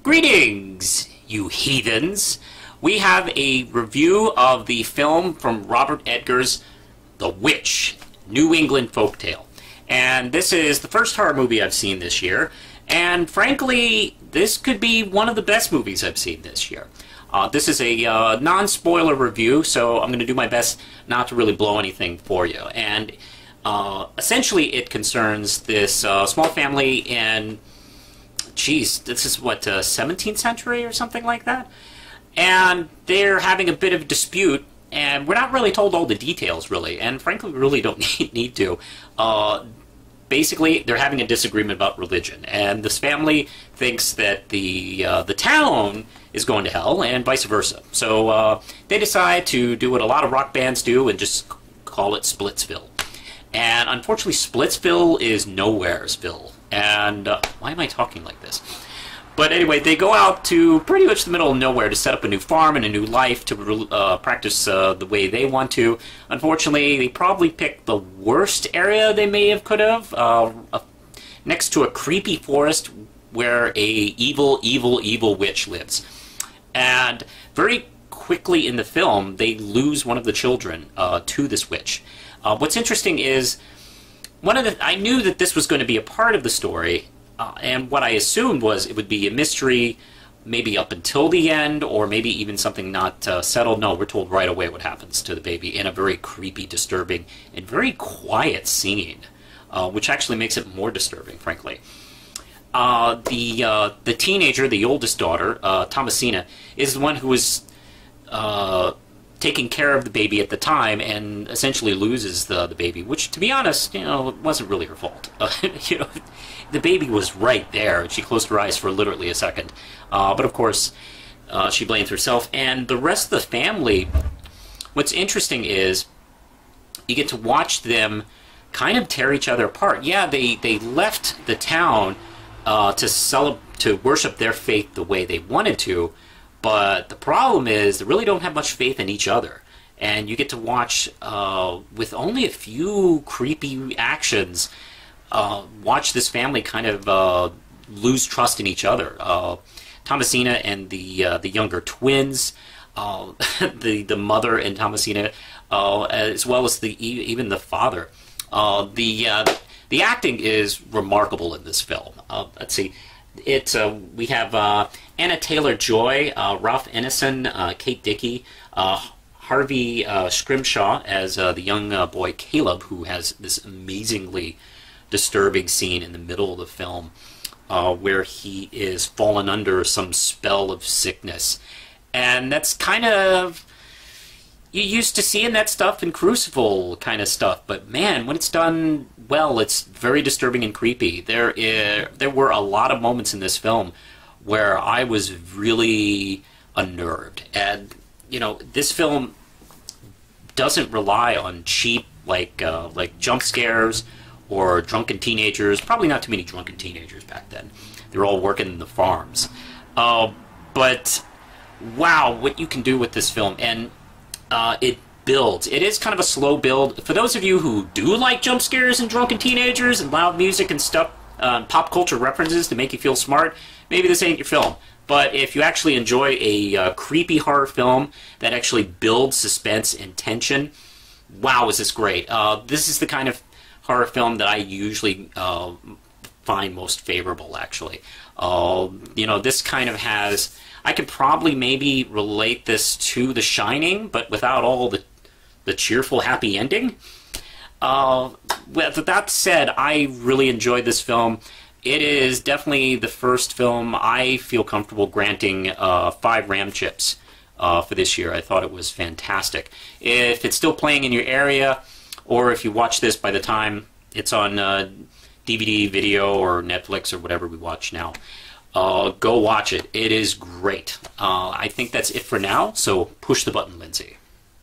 Greetings, you heathens! We have a review of the film from Robert Edgar's The Witch, New England Folktale. And this is the first horror movie I've seen this year, and frankly, this could be one of the best movies I've seen this year. This is a non-spoiler review, so I'm going to do my best not to really blow anything for you. And essentially it concerns this small family in, geez, this is what, 17th century or something like that? And they're having a bit of a dispute, and we're not really told all the details, really, and frankly we really don't need to. Basically, they're having a disagreement about religion, and this family thinks that the town is going to hell, and vice versa. So they decide to do what a lot of rock bands do and just call it Splitsville. And unfortunately, Splitsville is Nowheresville. And why am I talking like this? But anyway, they go out to pretty much the middle of nowhere to set up a new farm and a new life to practice the way they want to. Unfortunately, they probably picked the worst area they could have, next to a creepy forest where a evil witch lives. And very quickly in the film, they lose one of the children to this witch. What's interesting is, I knew that this was going to be a part of the story, and what I assumed was it would be a mystery maybe up until the end, or maybe even something not settled. No, we're told right away what happens to the baby in a very creepy, disturbing, and very quiet scene, which actually makes it more disturbing, frankly. The teenager, the oldest daughter, Thomasina, is the one who was taking care of the baby at the time and essentially loses the baby, which, to be honest, it wasn't really her fault. The baby was right there, and she closed her eyes for literally a second. But of course, she blames herself. And the rest of the family, what's interesting is you get to watch them kind of tear each other apart. Yeah, they left the town to worship their faith the way they wanted to, but the problem is they really don't have much faith in each other. And you get to watch, with only a few creepy actions, watch this family kind of lose trust in each other. Thomasina and the younger twins, the mother and Thomasina, as well as even the father. The acting is remarkable in this film. Let's see, we have Anna Taylor-Joy, Ralph Ineson, Kate Dickie, Harvey Scrimshaw as the young boy Caleb, who has this amazingly disturbing scene in the middle of the film where he is fallen under some spell of sickness. And that's kind of, you used to seeing that stuff in Crucible kind of stuff, but man, when it's done well, it's very disturbing and creepy. There were a lot of moments in this film where I was really unnerved. And this film doesn't rely on cheap like jump scares or drunken teenagers. Probably not too many drunken teenagers back then. They were all working in the farms. But wow, what you can do with this film. And it builds. It is kind of a slow build. For those of you who do like jump scares and drunken teenagers and loud music and stuff, pop culture references to make you feel smart, maybe this ain't your film. But if you actually enjoy a creepy horror film that actually builds suspense and tension, wow, is this great. This is the kind of horror film that I usually find most favorable, actually. This kind of has, I could probably maybe relate this to The Shining, but without all the cheerful, happy ending. With that said, I really enjoyed this film. It is definitely the first film I feel comfortable granting 5 Ram chips for this year. I thought it was fantastic. If it's still playing in your area, or if you watch this by the time it's on DVD, video, or Netflix, or whatever we watch now, go watch it. It is great. I think that's it for now, so push the button, Lindsay.